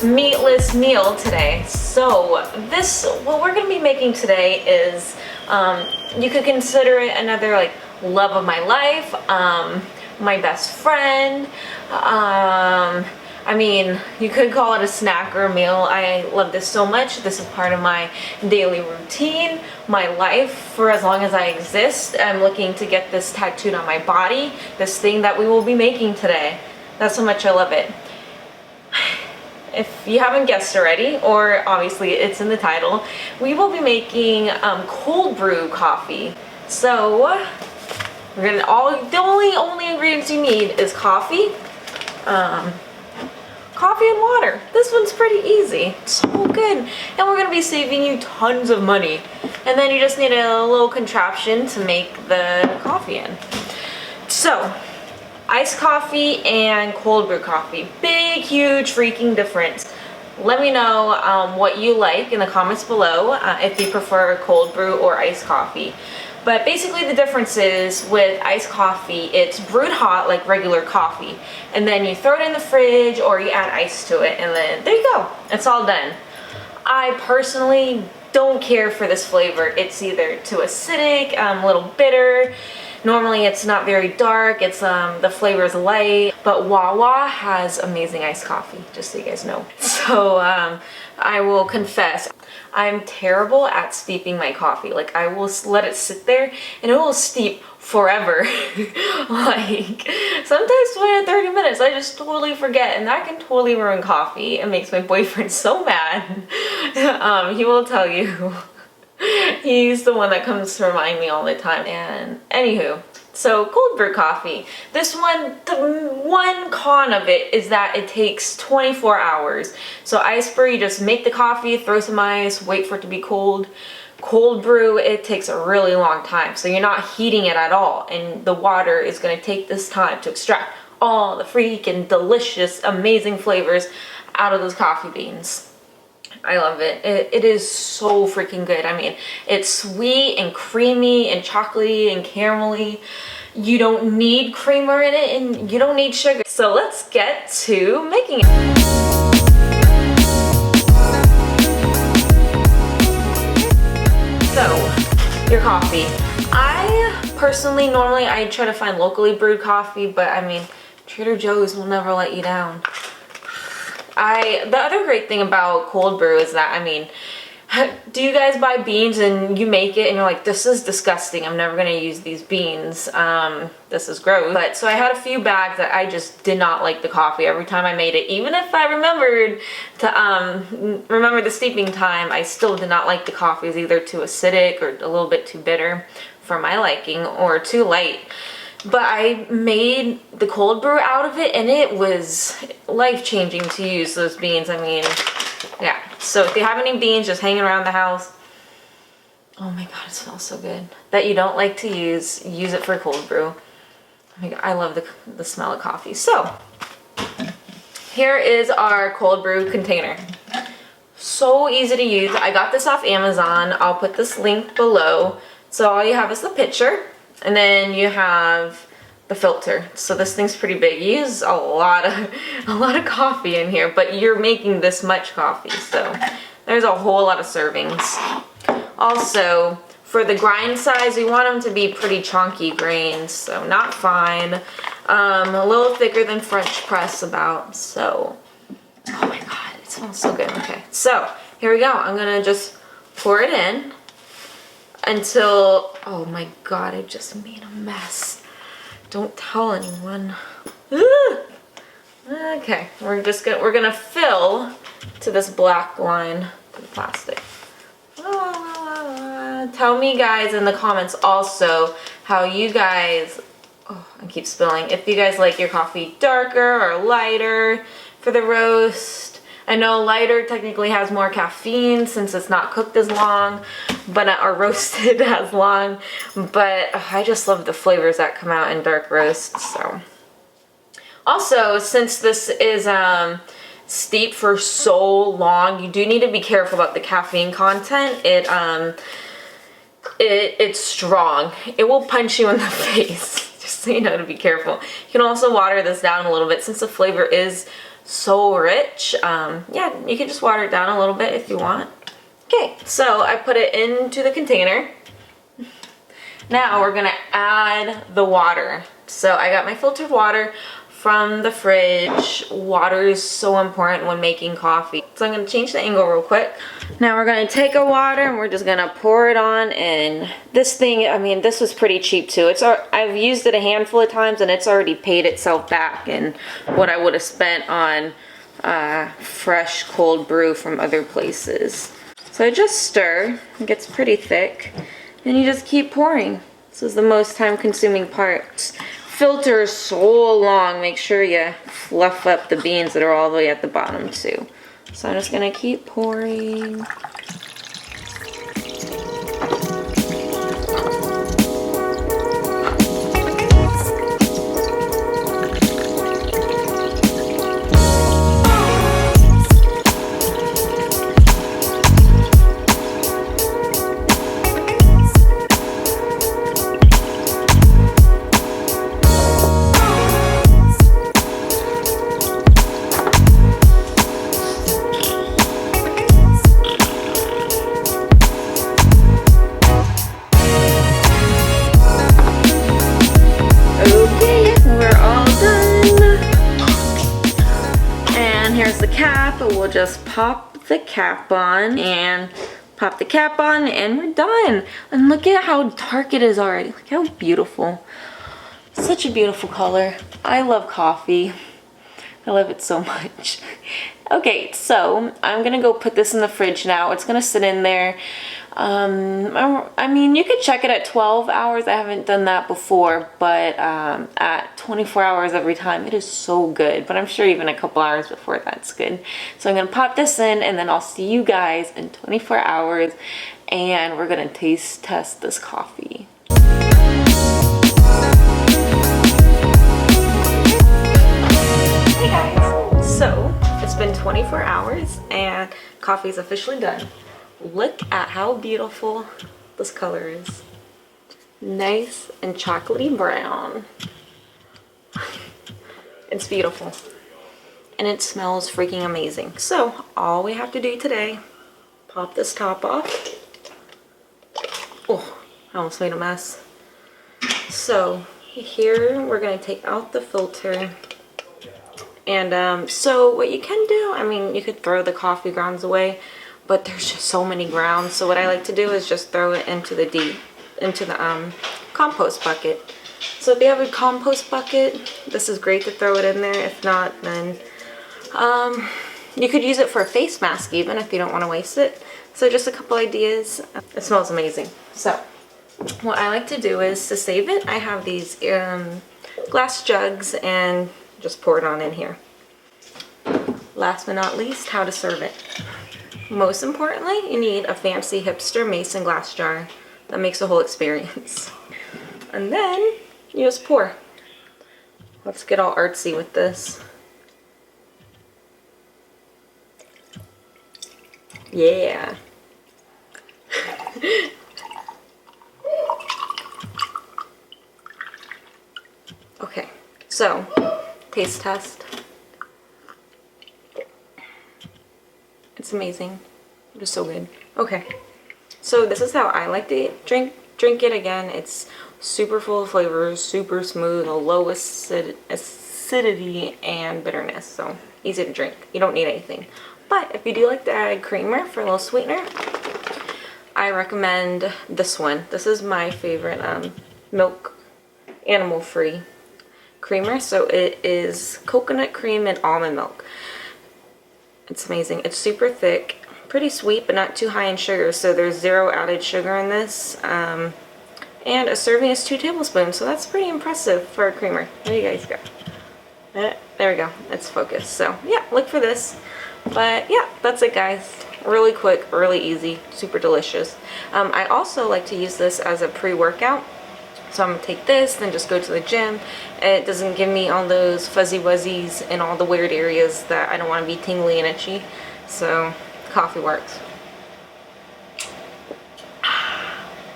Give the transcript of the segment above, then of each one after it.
meatless meal today. So what we're gonna be making today is, you could consider it another like love of my life, my best friend. I mean, you could call it a snack or a meal. I love this so much. This is part of my daily routine, my life for as long as I exist. I'm looking to get this tattooed on my body, this thing that we will be making today. That's how much I love it. If you haven't guessed already, or obviously it's in the title, we will be making cold brew coffee. So we're gonna the only ingredients you need is coffee, coffee and water. This one's pretty easy, so good, and we're gonna be saving you tons of money. And then you just need a little contraption to make the coffee in. So iced coffee and cold brew coffee, big huge freaking difference. Let me know what you like in the comments below, if you prefer cold brew or iced coffee. But basically the difference is with iced coffee, it's brewed hot like regular coffee, and then you throw it in the fridge or you add ice to it, and then there you go, it's all done. I personally don't care for this flavor. It's either too acidic, a little bitter. Normally it's not very dark, it's the flavor is light, but Wawa has amazing iced coffee, just so you guys know. So I will confess, I'm terrible at steeping my coffee. Like, I will let it sit there and it will steep forever. Like sometimes 20 or 30 minutes, I just totally forget, and that can totally ruin coffee. It makes my boyfriend so mad. He will tell you. He's the one that comes to remind me all the time. And anywho, so cold brew coffee. This one, the one con of it is that it takes 24 hours. So ice brew, you just make the coffee, throw some ice, wait for it to be cold. Cold brew, it takes a really long time. So you're not heating it at all. And the water is going to take this time to extract all the freaking delicious, amazing flavors out of those coffee beans. I love it. It is so freaking good. I mean, it's sweet and creamy and chocolatey and caramelly. You don't need creamer in it, and you don't need sugar. So let's get to making it. So, your coffee. I personally, normally I try to find locally brewed coffee, but I mean, Trader Joe's will never let you down. The other great thing about cold brew is that, I mean, do you guys buy beans and you make it and you're like, this is disgusting, I'm never gonna use these beans, this is gross. But so I had a few bags that I just did not like the coffee every time I made it. Even if I remembered to remember the steeping time, I still did not like the coffee. It was either too acidic or a little bit too bitter for my liking, or too light. But I made the cold brew out of it, and it was life-changing to use those beans. I mean, yeah. So if you have any beans just hanging around the house, oh my god, it smells so good, that you don't like to use it for cold brew. Oh my god, I love the smell of coffee. So here is our cold brew container. So easy to use. I got this off Amazon. I'll put this link below. So all you have is the pitcher. And then you have the filter. So this thing's pretty big. You use a lot of coffee in here, but you're making this much coffee, so there's a whole lot of servings. Also, for the grind size, we want them to be pretty chunky grains, so not fine. A little thicker than French press about. So, oh my god, it smells so good. Okay, so here we go. I'm gonna just pour it in until, oh my god, I just made a mess. Don't tell anyone. Okay, we're gonna fill to this black line to the plastic. Tell me guys in the comments also how you guys, oh, I keep spilling, if you guys like your coffee darker or lighter for the roast. I know lighter technically has more caffeine since it's not cooked as long, but or roasted as long. But I just love the flavors that come out in dark roasts. So, also since this is steeped for so long, you do need to be careful about the caffeine content. It's strong. It will punch you in the face. Just so you know to be careful. You can also water this down a little bit since the flavor is so rich. Yeah, you can just water it down a little bit if you want. Okay, so I put it into the container. Now we're gonna add the water. So I got my filtered water from the fridge. Water is so important when making coffee. So I'm gonna change the angle real quick. Now we're gonna take our water and we're just gonna pour it on. And this thing, I mean, this was pretty cheap too. I've used it a handful of times and it's already paid itself back in what I would have spent on fresh cold brew from other places. So I just stir. It gets pretty thick. And you just keep pouring. This is the most time consuming part. Filter so long. Make sure you fluff up the beans that are all the way at the bottom too. So I'm just gonna keep pouring. Here's the cap. We'll just pop the cap on and pop the cap on and we're done. And look at how dark it is already. Look how beautiful. Such a beautiful color. I love coffee. I love it so much. Okay, so I'm gonna go put this in the fridge now. It's gonna sit in there. I mean, you could check it at 12 hours. I haven't done that before, but at 24 hours every time, it is so good. But I'm sure even a couple hours before that's good. So I'm gonna pop this in and then I'll see you guys in 24 hours and we're gonna taste test this coffee. Hey guys, so it's been 24 hours and coffee is officially done. Look at how beautiful this color is. Nice and chocolatey brown. It's beautiful. And it smells freaking amazing. So all we have to do today, pop this top off. Oh, I almost made a mess. So here we're gonna take out the filter. And so what you can do, I mean, you could throw the coffee grounds away, but there's just so many grounds. So what I like to do is just throw it into the compost bucket. So if you have a compost bucket, this is great to throw it in there. If not, then you could use it for a face mask even if you don't want to waste it. So just a couple ideas. It smells amazing. So what I like to do is to save it, I have these glass jugs and just pour it on in here. Last but not least, how to serve it. Most importantly, you need a fancy hipster mason glass jar. That makes the whole experience. And then you just pour. Let's get all artsy with this. Yeah. Okay, so taste test. It's amazing. It's so good. Okay, so this is how I like to drink it. Again, it's super full of flavors, super smooth, low acidity and bitterness, so easy to drink. You don't need anything. But if you do like to add creamer for a little sweetener, I recommend this one. This is my favorite milk animal-free creamer. So it is coconut cream and almond milk. It's amazing. It's super thick, pretty sweet, but not too high in sugar. So there's 0 added sugar in this. And a serving is 2 tablespoons. So that's pretty impressive for a creamer. There you guys go. There we go. It's focused. So yeah, look for this. But yeah, that's it guys. Really quick, really easy, super delicious. I also like to use this as a pre-workout. So I'm gonna take this, then just go to the gym. It doesn't give me all those fuzzy wuzzies in all the weird areas that I don't want to be tingly and itchy. So coffee works.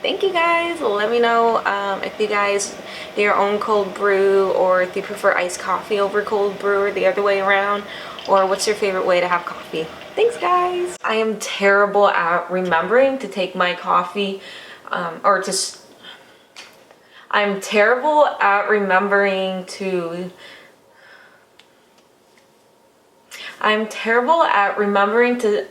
Thank you guys. Let me know if you guys do your own cold brew, or if you prefer iced coffee over cold brew, or the other way around, Or what's your favorite way to have coffee? Thanks, guys. I am terrible at remembering to take my coffee, I'm terrible at remembering to